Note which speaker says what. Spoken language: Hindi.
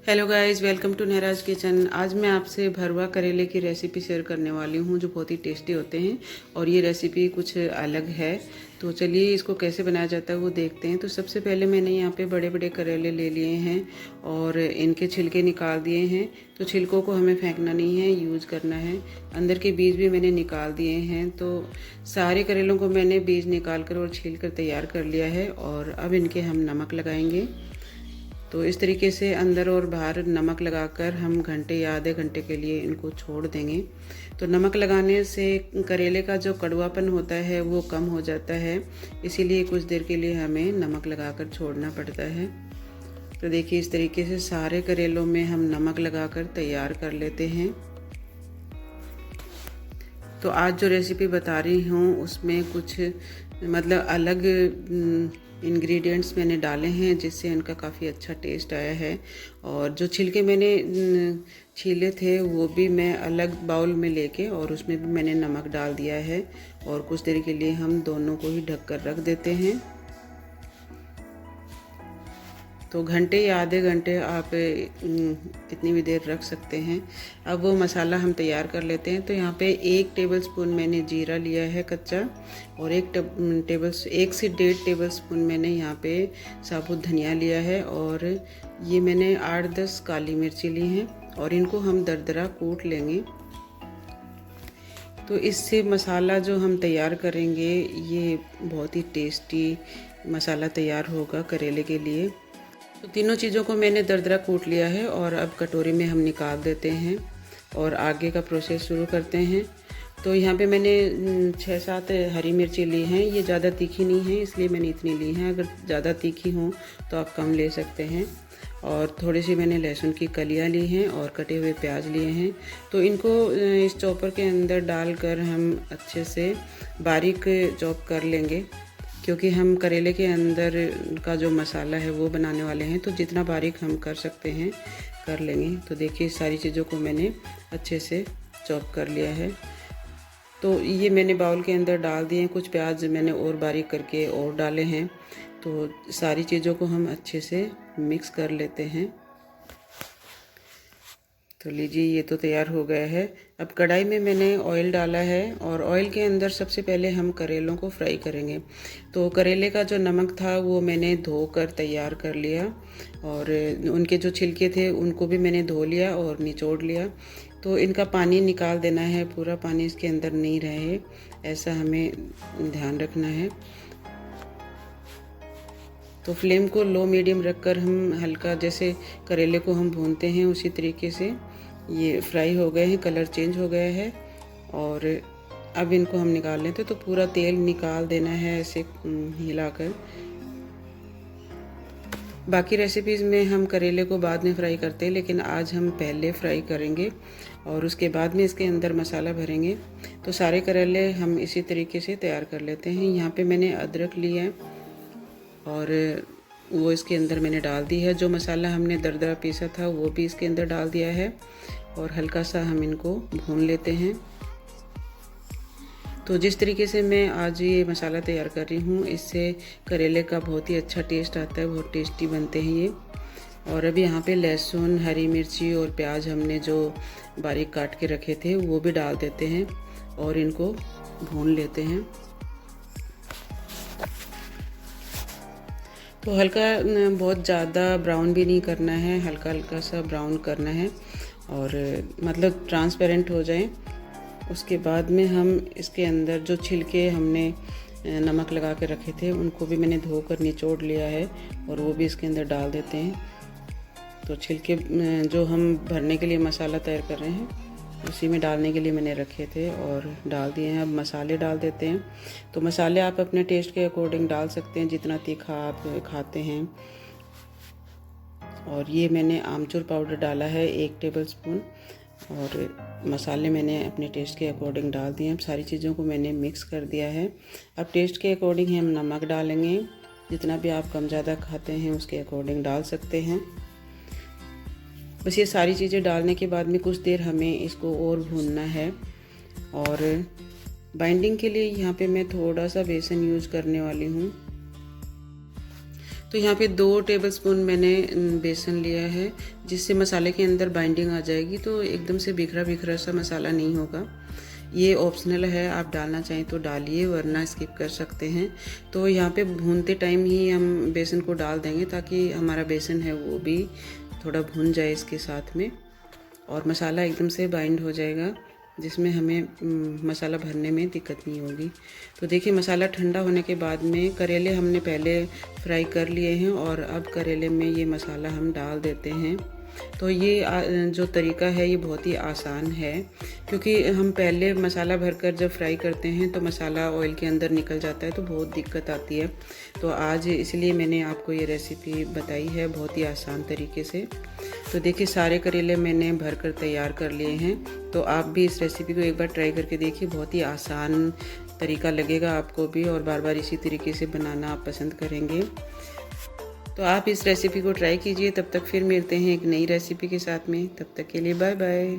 Speaker 1: Hello guys, welcome to Nehraj kitchen. आज मैं आपसे भरवा करेले की रेसिपी शेयर करने वाली हूँ जो बहुत ही टेस्टी होते हैं और ये रेसिपी कुछ अलग है। तो चलिए इसको कैसे बनाया जाता है वो देखते हैं। तो सबसे पहले मैंने यहाँ पे बड़े बड़े करेले ले लिए हैं और इनके छिलके निकाल दिए हैं। तो छिलकों को हमें फेंकना नहीं है, यूज़ करना है। अंदर के बीज भी मैंने निकाल दिए हैं। तो सारे करेलों को मैंने बीज निकाल कर और छील कर तैयार कर लिया है और अब इनके हम नमक लगाएंगे। तो इस तरीके से अंदर और बाहर नमक लगाकर हम घंटे या आधे घंटे के लिए इनको छोड़ देंगे। तो नमक लगाने से करेले का जो कड़वापन होता है वो कम हो जाता है, इसीलिए कुछ देर के लिए हमें नमक लगाकर छोड़ना पड़ता है। तो देखिए इस तरीके से सारे करेलों में हम नमक लगाकर तैयार कर लेते हैं। तो आज जो रेसिपी बता रही हूँ उसमें कुछ मतलब अलग इंग्रेडिएंट्स मैंने डाले हैं जिससे इनका काफ़ी अच्छा टेस्ट आया है। और जो छिलके मैंने छीले थे वो भी मैं अलग बाउल में लेके और उसमें भी मैंने नमक डाल दिया है और कुछ देर के लिए हम दोनों को ही ढक कर रख देते हैं। तो घंटे या आधे घंटे आप कितनी भी देर रख सकते हैं। अब वो मसाला हम तैयार कर लेते हैं। तो यहाँ पे 1 टेबलस्पून मैंने जीरा लिया है कच्चा और 1 से 1.5 टेबलस्पून मैंने यहाँ पे साबुत धनिया लिया है और ये मैंने 8-10 काली मिर्ची ली हैं और इनको हम दरदरा कूट लेंगे। तो इससे मसाला जो हम तैयार करेंगे ये बहुत ही टेस्टी मसाला तैयार होगा करेले के लिए। तो तीनों चीज़ों को मैंने दरदरा कूट लिया है और अब कटोरी में हम निकाल देते हैं और आगे का प्रोसेस शुरू करते हैं। तो यहाँ पे मैंने 6-7 हरी मिर्ची ली हैं। ये ज़्यादा तीखी नहीं है इसलिए मैंने इतनी ली हैं। अगर ज़्यादा तीखी हो तो आप कम ले सकते हैं। और थोड़ी सी मैंने लहसुन की कलियाँ ली हैं और कटे हुए प्याज लिए हैं। तो इनको इस चॉपर के अंदर डालकर हम अच्छे से बारीक चॉप कर लेंगे, क्योंकि हम करेले के अंदर का जो मसाला है वो बनाने वाले हैं। तो जितना बारीक हम कर सकते हैं कर लेंगे। तो देखिए सारी चीज़ों को मैंने अच्छे से चॉप कर लिया है। तो ये मैंने बाउल के अंदर डाल दिए हैं। कुछ प्याज मैंने और बारीक करके और डाले हैं। तो सारी चीज़ों को हम अच्छे से मिक्स कर लेते हैं। तो लीजिए ये तो तैयार हो गया है। अब कढ़ाई में मैंने ऑयल डाला है और ऑयल के अंदर सबसे पहले हम करेलों को फ्राई करेंगे। तो करेले का जो नमक था वो मैंने धोकर तैयार कर लिया और उनके जो छिलके थे उनको भी मैंने धो लिया और निचोड़ लिया। तो इनका पानी निकाल देना है, पूरा पानी इसके अंदर नहीं रहे, ऐसा हमें ध्यान रखना है। तो फ्लेम को लो मीडियम रखकर हम हल्का, जैसे करेले को हम भूनते हैं उसी तरीके से ये फ्राई हो गए हैं, कलर चेंज हो गया है। और अब इनको हम निकाल लेते हैं। तो पूरा तेल निकाल देना है ऐसे हिलाकर। बाकी रेसिपीज़ में हम करेले को बाद में फ्राई करते हैं, लेकिन आज हम पहले फ्राई करेंगे और उसके बाद में इसके अंदर मसाला भरेंगे। तो सारे करेले हम इसी तरीके से तैयार कर लेते हैं। यहाँ पे मैंने अदरक लिया है और वो इसके अंदर मैंने डाल दी है। जो मसाला हमने दरदरा पीसा था वो भी इसके अंदर डाल दिया है और हल्का सा हम इनको भून लेते हैं। तो जिस तरीके से मैं आज ये मसाला तैयार कर रही हूँ इससे करेले का बहुत ही अच्छा टेस्ट आता है, बहुत टेस्टी बनते हैं ये। और अभी यहाँ पे लहसुन, हरी मिर्ची और प्याज हमने जो बारीक काट के रखे थे वो भी डाल देते हैं और इनको भून लेते हैं। तो हल्का, बहुत ज़्यादा ब्राउन भी नहीं करना है, हल्का हल्का सा ब्राउन करना है और मतलब ट्रांसपेरेंट हो जाए। उसके बाद में हम इसके अंदर जो छिलके हमने नमक लगा के रखे थे उनको भी मैंने धोकर निचोड़ लिया है और वो भी इसके अंदर डाल देते हैं। तो छिलके जो हम भरने के लिए मसाला तैयार कर रहे हैं उसी में डालने के लिए मैंने रखे थे और डाल दिए हैं। अब मसाले डाल देते हैं। तो मसाले आप अपने टेस्ट के अकॉर्डिंग डाल सकते हैं, जितना तीखा आप खाते हैं। और ये मैंने आमचूर पाउडर डाला है 1 टेबलस्पून और मसाले मैंने अपने टेस्ट के अकॉर्डिंग डाल दिए। अब सारी चीज़ों को मैंने मिक्स कर दिया है। अब टेस्ट के अकॉर्डिंग हम नमक डालेंगे, जितना भी आप कम ज़्यादा खाते हैं उसके अकॉर्डिंग डाल सकते हैं। बस ये सारी चीज़ें डालने के बाद में कुछ देर हमें इसको और भूनना है। और बाइंडिंग के लिए यहाँ पे मैं थोड़ा सा बेसन यूज़ करने वाली हूँ। तो यहाँ पे 2 टेबलस्पून मैंने बेसन लिया है, जिससे मसाले के अंदर बाइंडिंग आ जाएगी, तो एकदम से बिखरा बिखरा सा मसाला नहीं होगा। ये ऑप्शनल है, आप डालना चाहें तो डालिए वरना स्किप कर सकते हैं। तो यहाँ पे भूनते टाइम ही हम बेसन को डाल देंगे ताकि हमारा बेसन है वो भी थोड़ा भून जाए इसके साथ में, और मसाला एकदम से बाइंड हो जाएगा, जिसमें हमें मसाला भरने में दिक्कत नहीं होगी। तो देखिए मसाला ठंडा होने के बाद में करेले हमने पहले फ्राई कर लिए हैं और अब करेले में ये मसाला हम डाल देते हैं। तो ये जो तरीका है ये बहुत ही आसान है, क्योंकि हम पहले मसाला भरकर जब फ्राई करते हैं तो मसाला ऑयल के अंदर निकल जाता है, तो बहुत दिक्कत आती है। तो आज इसलिए मैंने आपको ये रेसिपी बताई है बहुत ही आसान तरीके से। तो देखिए सारे करेले मैंने भरकर तैयार कर लिए हैं। तो आप भी इस रेसिपी को एक बार ट्राई करके देखिए, बहुत ही आसान तरीका लगेगा आपको भी, और बार बार इसी तरीके से बनाना आप पसंद करेंगे। तो आप इस रेसिपी को ट्राई कीजिए। तब तक फिर मिलते हैं एक नई रेसिपी के साथ में। तब तक के लिए बाय बाय।